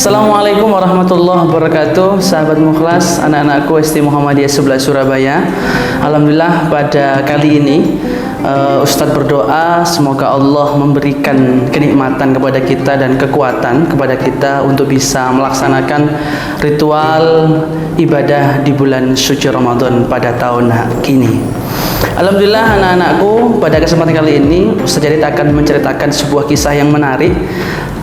Assalamualaikum warahmatullahi wabarakatuh. Sahabat mukhlas, anak-anakku SD Muhammadiyah 11 Surabaya. Alhamdulillah pada kali ini Ustadz berdoa semoga Allah memberikan kenikmatan kepada kita dan kekuatan kepada kita untuk bisa melaksanakan ritual ibadah di bulan suci Ramadan pada tahun kini. Alhamdulillah anak-anakku, pada kesempatan kali ini Ustadz Jarid akan menceritakan sebuah kisah yang menarik.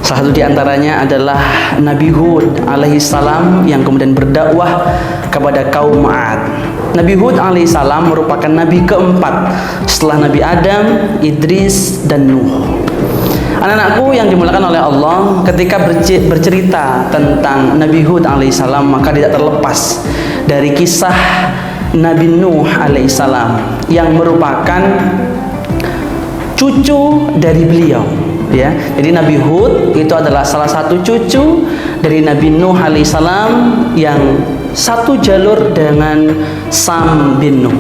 Salah satu di antaranya adalah Nabi Hud alaihissalam yang kemudian berdakwah kepada kaum 'Ad. Nabi Hud alaihissalam merupakan nabi keempat setelah Nabi Adam, Idris, dan Nuh. Anak-anakku yang dimuliakan oleh Allah, ketika bercerita tentang Nabi Hud alaihissalam, maka tidak terlepas dari kisah Nabi Nuh alaihissalam yang merupakan cucu dari beliau. Ya, jadi Nabi Hud itu adalah salah satu cucu dari Nabi Nuh alaihissalam yang satu jalur dengan Sam bin Nuh.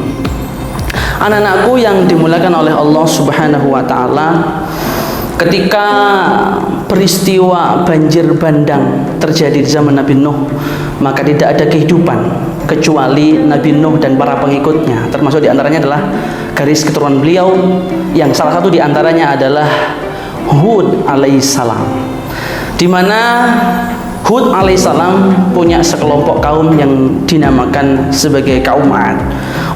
Anak-anakku yang dimuliakan oleh Allah Subhanahu wa taala, ketika peristiwa banjir bandang terjadi di zaman Nabi Nuh, maka tidak ada kehidupan kecuali Nabi Nuh dan para pengikutnya, termasuk diantaranya adalah garis keturunan beliau yang salah satu diantaranya adalah Hud alaihissalam, di mana Hud alaihissalam punya sekelompok kaum yang dinamakan sebagai kaum 'Ad.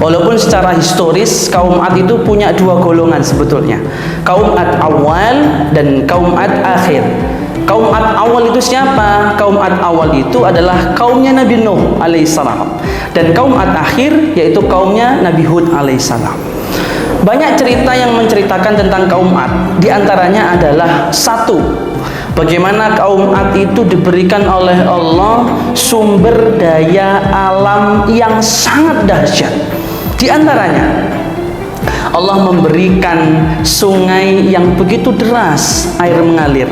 Walaupun secara historis kaum 'Ad itu punya dua golongan sebetulnya, kaum 'Ad awal dan kaum 'Ad akhir. Kaum 'Ad awal itu siapa? Kaum 'Ad awal itu adalah kaumnya Nabi Nuh alaihissalam, dan kaum 'Ad akhir yaitu kaumnya Nabi Hud alaihissalam. Banyak cerita yang menceritakan tentang kaum 'Ad. Di antaranya adalah satu, bagaimana kaum 'Ad itu diberikan oleh Allah sumber daya alam yang sangat dahsyat. Di antaranya Allah memberikan sungai yang begitu deras, air mengalir.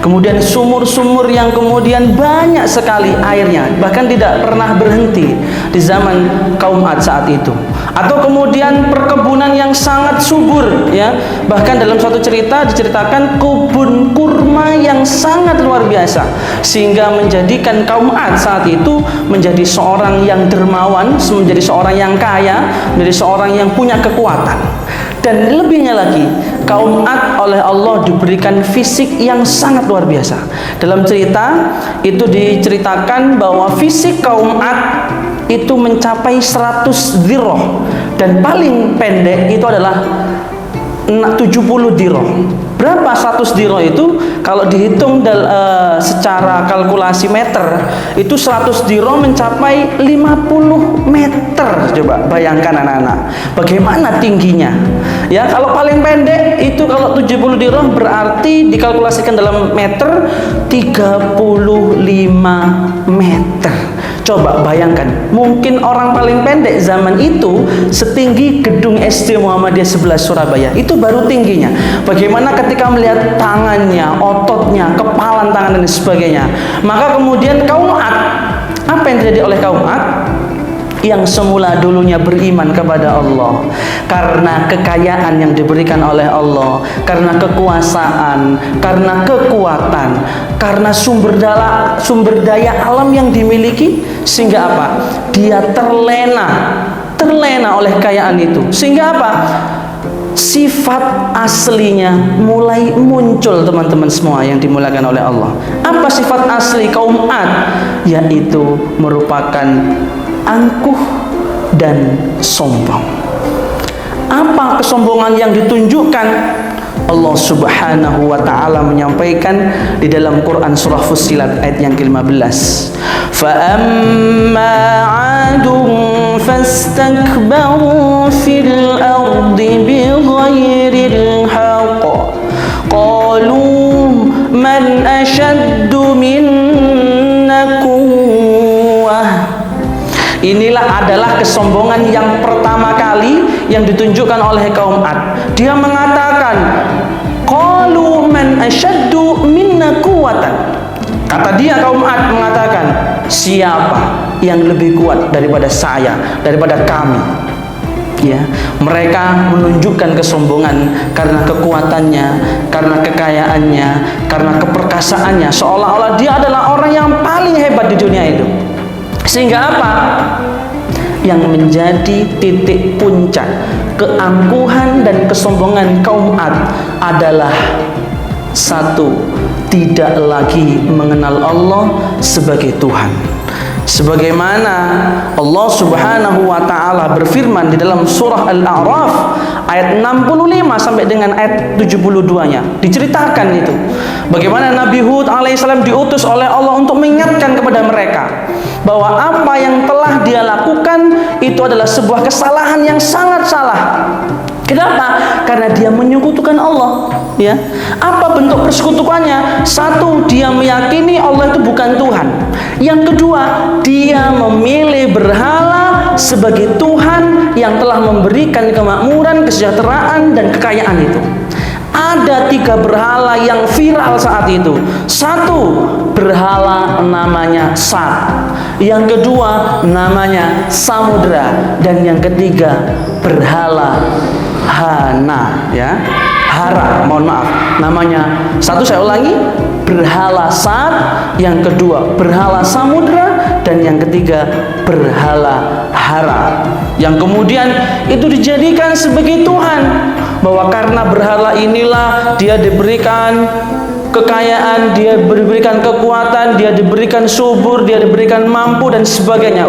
Kemudian sumur-sumur yang kemudian banyak sekali airnya, bahkan tidak pernah berhenti di zaman kaum 'Ad saat itu. Atau kemudian perkebunan yang sangat subur, ya. Bahkan dalam suatu cerita diceritakan kebun kurma yang sangat luar biasa, sehingga menjadikan kaum 'Ad saat itu menjadi seorang yang dermawan, menjadi seorang yang kaya, menjadi seorang yang punya kekuatan. Dan lebihnya lagi, kaum 'Ad oleh Allah diberikan fisik yang sangat luar biasa. Dalam cerita itu diceritakan bahwa fisik kaum 'Ad itu mencapai 100 dhiroh, dan paling pendek itu adalah 70 dhiroh. Berapa 100 dhiroh itu? Kalau dihitung secara kalkulasi meter, itu 100 dhiroh mencapai 50 meter. Coba bayangkan anak-anak, bagaimana tingginya. Ya, kalau paling pendek itu kalau 70 dhiroh berarti dikalkulasikan dalam meter 35 meter. Coba bayangkan, mungkin orang paling pendek zaman itu setinggi gedung SD Muhammadiyah 11 Surabaya. Itu baru tingginya. Bagaimana ketika melihat tangannya, ototnya, kepalan tangan dan sebagainya. Maka kemudian kaum 'Ad, apa yang terjadi oleh kaum 'Ad? Yang semula dulunya beriman kepada Allah karena kekayaan yang diberikan oleh Allah, karena kekuasaan, karena kekuatan, karena sumber daya alam yang dimiliki, sehingga apa? Dia terlena oleh kekayaan itu, sehingga apa? Sifat aslinya mulai muncul, teman-teman semua yang dimuliakan oleh Allah. Apa sifat asli kaum 'Ad? Yaitu merupakan angkuh dan sombong. Apa kesombongan yang ditunjukkan? Allah Subhanahu wa taala menyampaikan di dalam Quran surah Fussilat ayat yang ke-15. Fa amma 'adun fastakbaru fil ardi bighairil haqq qalu man ashaddu minna quwwah. Inilah adalah kesombongan yang pertama kali yang ditunjukkan oleh kaum 'Ad. Dia mengatakan, qalu man ashaddu minna quwwatan. Kata dia, kaum 'Ad mengatakan, siapa yang lebih kuat daripada saya, daripada kami? Ya, mereka menunjukkan kesombongan karena kekuatannya, karena kekayaannya, karena keperkasaannya, seolah-olah dia adalah orang yang dunia itu. Sehingga apa? Yang menjadi titik puncak keangkuhan dan kesombongan kaum Ad adalah satu, tidak lagi mengenal Allah sebagai Tuhan. Sebagaimana Allah Subhanahu wa taala berfirman di dalam surah Al-A'raf ayat 65 sampai dengan ayat 72-nya, diceritakan itu bagaimana Nabi Hud alaihissalam diutus oleh Allah untuk mengingatkan kepada mereka bahwa apa yang telah dia lakukan itu adalah sebuah kesalahan yang sangat salah. Kenapa? Karena dia menyekutukan Allah, ya. Apa bentuk persekutuannya? Satu, dia meyakini Allah itu bukan Tuhan. Yang kedua, dia memilih berhala sebagai Tuhan yang telah memberikan kemakmuran, kesejahteraan, dan kekayaan itu. Ada 3 berhala yang viral saat itu. Satu, berhala namanya Sat. Yang kedua, namanya Samudra. Dan yang ketiga, berhala Hana, ya. Hara, mohon maaf. Namanya, satu saya ulangi, berhala Sat, yang kedua berhala Samudra, dan yang ketiga berhala Hara. Yang kemudian itu dijadikan sebagai Tuhan, bahwa karena berhala inilah dia diberikan kekayaan, dia diberikan kekuatan, dia diberikan subur, dia diberikan mampu dan sebagainya,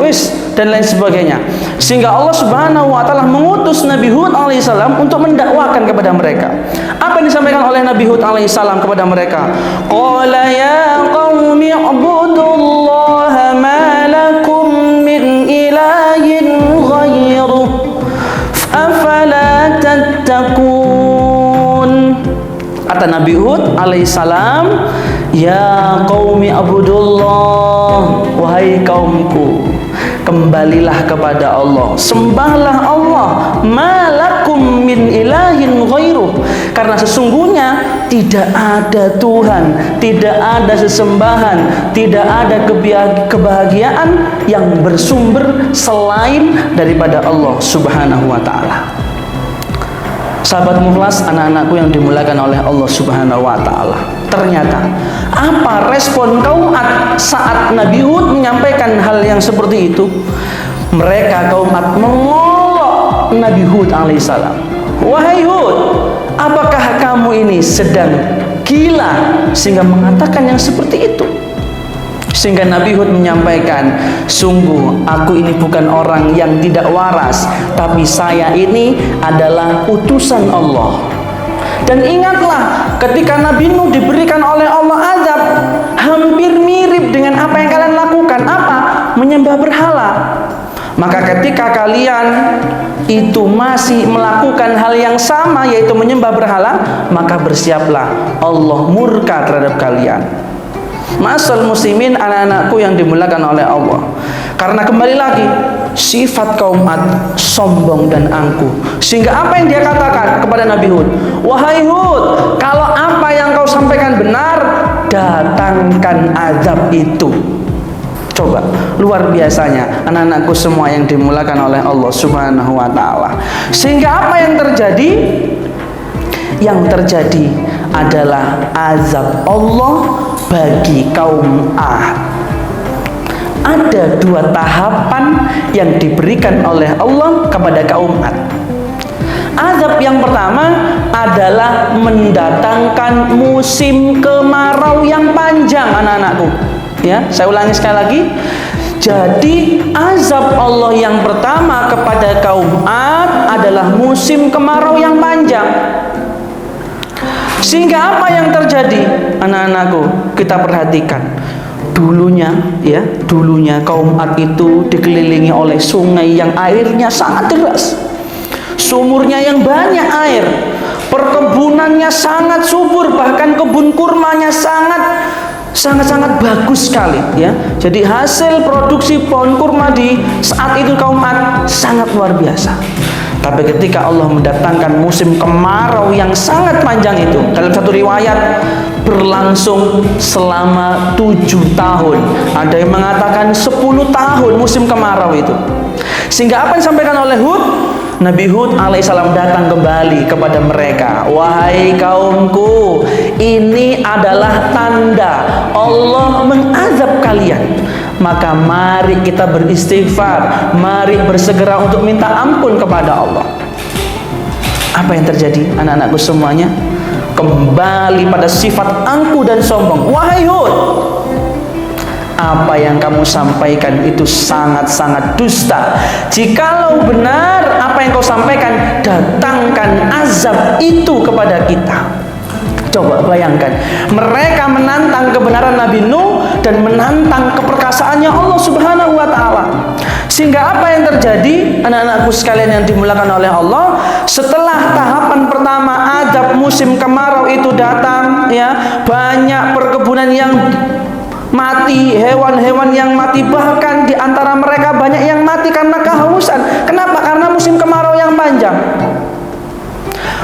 dan lain sebagainya. Sehingga Allah Subhanahu wa taala mengutus Nabi Hud alaihissalam untuk mendakwakan kepada mereka. Apa yang disampaikan oleh Nabi Hud alaihissalam kepada mereka? Qala ya qaumi ibudullaha ma lakum min ilahin ghairuh afala tattaqun. Kata Nabi Hud alaihissalam, ya qaumi abudullah, wahai kaumku, kembalilah kepada Allah, sembahlah Allah, malakum min ilahin ghairuh, karena sesungguhnya tidak ada Tuhan, tidak ada sesembahan, tidak ada kebahagiaan yang bersumber selain daripada Allah Subhanahu wa taala. Sahabat mukhlas, anak-anakku yang dimuliakan oleh Allah Subhanahu wa taala. Ternyata apa respon kaum Ad saat Nabi Hud menyampaikan hal yang seperti itu? Mereka kaum Ad mengolok Nabi Hud alaihissalam. Wahai Hud, apakah kamu ini sedang gila sehingga mengatakan yang seperti itu? Sehingga Nabi Hud menyampaikan, sungguh aku ini bukan orang yang tidak waras, tapi saya ini adalah utusan Allah. Dan ingatlah, ketika Nabi Nuh diberikan oleh Allah azab, hampir mirip dengan apa yang kalian lakukan. Apa? Menyembah berhala. Maka ketika kalian itu masih melakukan hal yang sama, yaitu menyembah berhala, maka bersiaplah Allah murka terhadap kalian. Ma'asal muslimin, anak-anakku yang dimuliakan oleh Allah. Karena kembali lagi, sifat kaum Ad sombong dan angkuh. Sehingga apa yang dia katakan kepada Nabi Hud? Wahai Hud, kalau apa yang kau sampaikan benar, datangkan azab itu. Coba, luar biasanya anak-anakku semua yang dimuliakan oleh Allah Subhanahu wa taala. Sehingga apa yang terjadi? Yang terjadi adalah azab Allah bagi kaum Ad. Ada 2 tahapan yang diberikan oleh Allah kepada kaum Ad. Azab yang pertama adalah mendatangkan musim kemarau yang panjang, anak-anakku. Ya, saya ulangi sekali lagi. Jadi azab Allah yang pertama kepada kaum Ad adalah musim kemarau yang panjang. Sehingga apa yang terjadi, anak-anakku, kita perhatikan. Dulunya kaum Ad itu dikelilingi oleh sungai yang airnya sangat deras, sumurnya yang banyak air, perkebunannya sangat subur, bahkan kebun kurmanya sangat bagus sekali, ya. Jadi hasil produksi pohon kurma di saat itu kaum Ad sangat luar biasa. Tapi ketika Allah mendatangkan musim kemarau yang sangat panjang itu, dalam satu riwayat berlangsung selama 7 tahun, ada yang mengatakan 10 tahun musim kemarau itu. Sehingga apa yang disampaikan oleh Hud? Nabi Hud alaihissalam datang kembali kepada mereka. Wahai kaumku, ini adalah tanda Allah mengazab kalian. kalian. Maka mari kita beristighfar, mari bersegera untuk minta ampun kepada Allah. Apa yang terjadi anak-anakku semuanya? Kembali pada sifat angkuh dan sombong. Wahai Hud, apa yang kamu sampaikan itu sangat-sangat dusta. Jikalau benar apa yang kau sampaikan, datangkan azab itu kepada kita. Coba bayangkan, mereka menantang kebenaran Nabi Nuh dan menantang keperkasaannya Allah Subhanahu wa Ta'ala. Sehingga apa yang terjadi, anak-anakku sekalian yang dimulakan oleh Allah, setelah tahapan pertama azab musim kemarau itu datang, ya, banyak perkebunan yang mati, hewan-hewan yang mati, bahkan di antara mereka banyak yang mati karena kehausan. Kenapa? Karena musim kemarau yang panjang.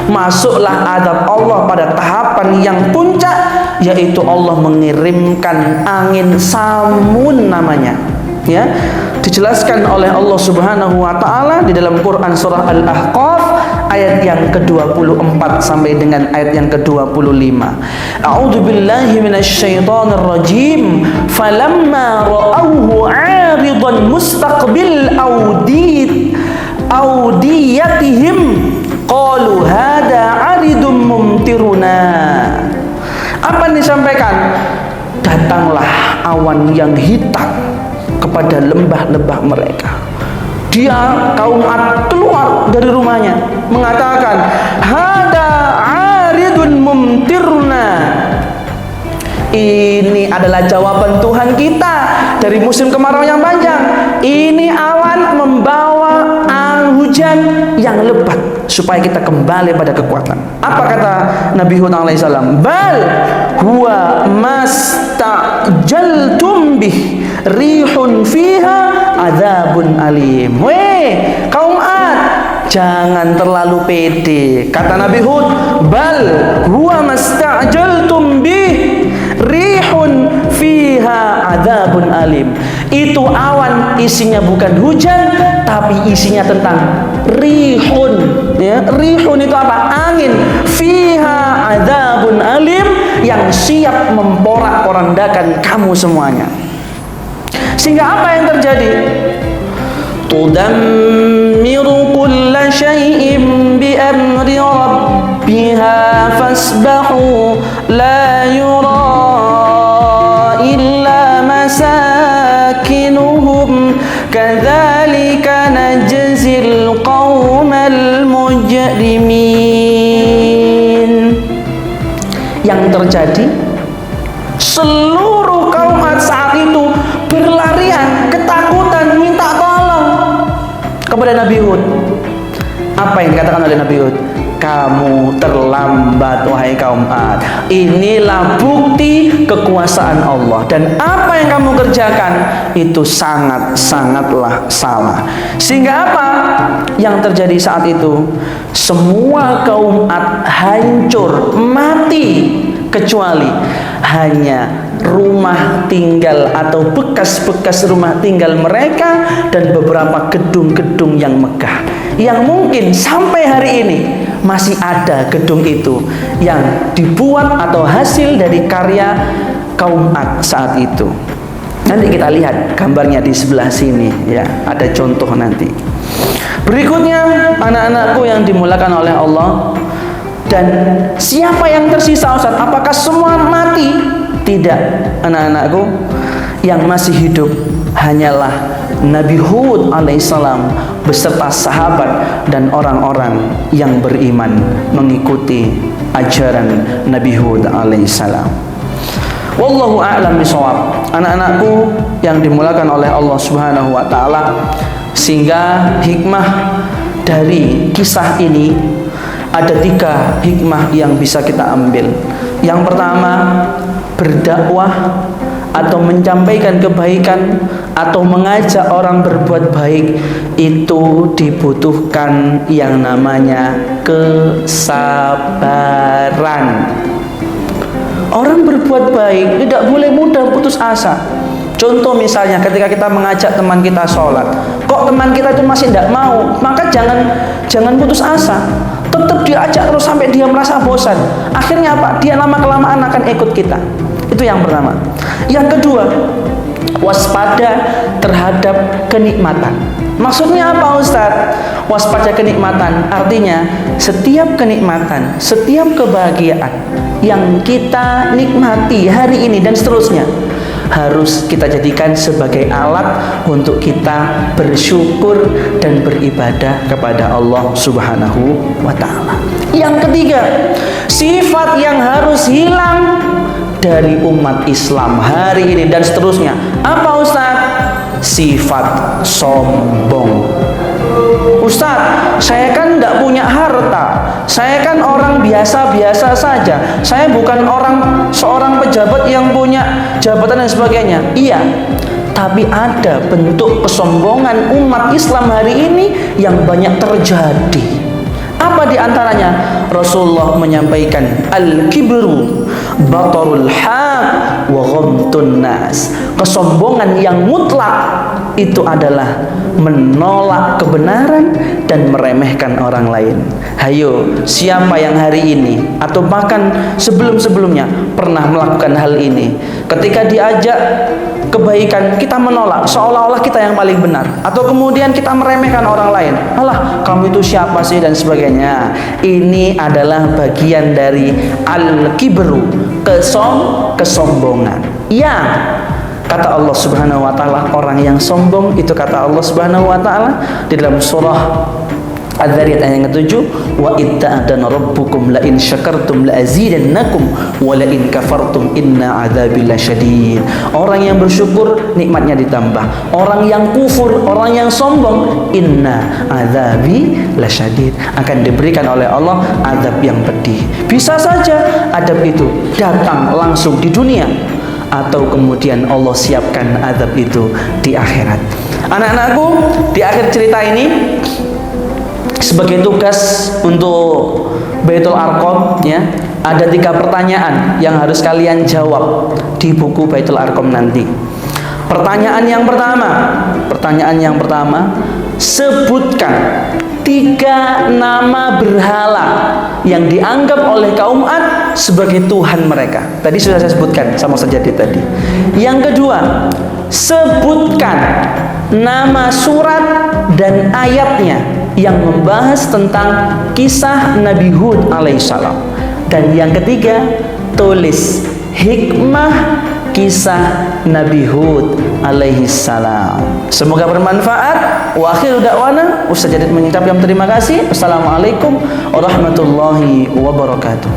Masuklah azab Allah pada tahapan yang puncak, yaitu Allah mengirimkan angin samun namanya. Ya, dijelaskan oleh Allah Subhanahu wa Ta'ala di dalam Quran surah Al-Ahqaf ayat yang ke-24 sampai dengan ayat yang ke-25. A'udzu billahi minasyaitonir rajim. Falamma ra'awhu 'aridan mustaqbil awdiyatihim qalu hada 'aridum mumtiruna. Apa yang disampaikan? Datanglah awan yang hitam kepada lembah-lembah mereka. Dia, kaum Ad, keluar dari rumahnya mengatakan, hada 'aridun mumtiruna. Ini adalah jawaban Tuhan kita dari musim kemarau yang panjang. Ini awan membawa hujan yang lebat supaya kita kembali pada kekuatan. Apa kata Nabi Hud alaihissalam? Bal huwa mastajaltum bih rihun fiha adzabun alim. Weh, kaum Ad, jangan terlalu pede. Kata Nabi Hud, bal huwa mastajaltum bih rihun fiha adzabun alim. Itu awan isinya bukan hujan, tapi isinya tentang rihun. Ya, rihun itu apa? Angin. Fiha adzabun alim, yang siap memporak-porandakan kamu semuanya. Sehingga apa yang terjadi? Tudammiru kulla syai'in bi amri rabbiha fasbahu la yura illa masakinuhum kadzalika najzil qaumal mujrimin. Yang terjadi, seluruh kaum Ad saat itu berlarian, ketakutan, minta tolong kepada Nabi Hud. Apa yang dikatakan oleh Nabi Hud? Kamu terlambat wahai kaum Ad. Inilah bukti kekuasaan Allah, dan apa yang kamu kerjakan itu sangatlah salah. Sehingga apa yang terjadi saat itu? Semua kaum Ad hancur, mati, kecuali hanya rumah tinggal atau bekas-bekas rumah tinggal mereka dan beberapa gedung-gedung yang megah, yang mungkin sampai hari ini masih ada gedung itu yang dibuat atau hasil dari karya kaum Ad saat itu. Nanti kita lihat gambarnya di sebelah sini, ya, ada contoh nanti. Berikutnya, anak-anakku yang dimulakan oleh Allah, dan siapa yang tersisa, Ustaz? Apakah semua mati? Tidak, anak-anakku. Yang masih hidup hanyalah Nabi Hud alaihissalam beserta sahabat dan orang-orang yang beriman mengikuti ajaran Nabi Hud alaihissalam. Wallahu a'lam bishawab. Anak-anakku yang dimulakan oleh Allah Subhanahu wa Ta'ala, sehingga hikmah dari kisah ini ada 3 hikmah yang bisa kita ambil. Yang pertama, berdakwah atau menyampaikan kebaikan atau mengajak orang berbuat baik itu dibutuhkan yang namanya kesabaran. Orang berbuat baik tidak boleh mudah putus asa. Contoh misalnya ketika kita mengajak teman kita sholat, kok teman kita itu masih tidak mau, maka jangan putus asa. Tetap diajak terus sampai dia merasa bosan. Akhirnya apa? Dia lama-kelamaan akan ikut kita. Itu yang pertama. Yang kedua, waspada terhadap kenikmatan. Maksudnya apa Ustadz? Waspada kenikmatan artinya setiap kenikmatan, setiap kebahagiaan yang kita nikmati hari ini dan seterusnya harus kita jadikan sebagai alat untuk kita bersyukur dan beribadah kepada Allah Subhanahu wa ta'ala. Yang ketiga, sifat yang harus hilang dari umat Islam hari ini dan seterusnya. Apa Ustadz? Sifat sombong. Ustadz, saya kan tidak punya harta, saya kan orang biasa-biasa saja, saya bukan seorang pejabat yang punya jabatan dan sebagainya. Iya, tapi ada bentuk kesombongan umat Islam hari ini yang banyak terjadi. Apa di antaranya? Rasulullah menyampaikan, al-kibru batarul haq wa ghamtun nas. Kesombongan yang mutlak itu adalah menolak kebenaran dan meremehkan orang lain. Hayo, siapa yang hari ini atau bahkan sebelum-sebelumnya pernah melakukan hal ini? Ketika diajak kebaikan, kita menolak seolah-olah kita yang paling benar, atau kemudian kita meremehkan orang lain. Alah, kamu itu siapa sih dan sebagainya. Ini adalah bagian dari al-kibru, kesombongan. Ya, kata Allah Subhanahu wa ta'ala, orang yang sombong itu kata Allah Subhanahu wa ta'ala di dalam surah Adz-Dzariyat ayat yang ke-7, wa itta'adana rabbukum la in syakartum la azidannakum wa la in kafartum inna adzabi lasyadid. Orang yang bersyukur nikmatnya ditambah, orang yang kufur, orang yang sombong, inna adzabi lasyadid, akan diberikan oleh Allah azab yang pedih. Bisa saja azab itu datang langsung di dunia, atau kemudian Allah siapkan azab itu di akhirat. Anak-anakku, di akhir cerita ini sebagai tugas untuk Baitul Arqam, ya, ada 3 pertanyaan yang harus kalian jawab di buku Baitul Arqam nanti. Pertanyaan yang pertama, sebutkan 3 nama berhala yang dianggap oleh kaum Ad sebagai Tuhan mereka. Tadi sudah saya sebutkan sama Sajadi tadi. Yang kedua, sebutkan nama surat dan ayatnya yang membahas tentang kisah Nabi Hud alaihissalam. Dan yang ketiga, tulis hikmah kisah Nabi Hud alaihissalam. Semoga bermanfaat. Wa akhiru da'wana, Ustaz Jadid mengucapkan terima kasih. Assalamualaikum warahmatullahi wabarakatuh.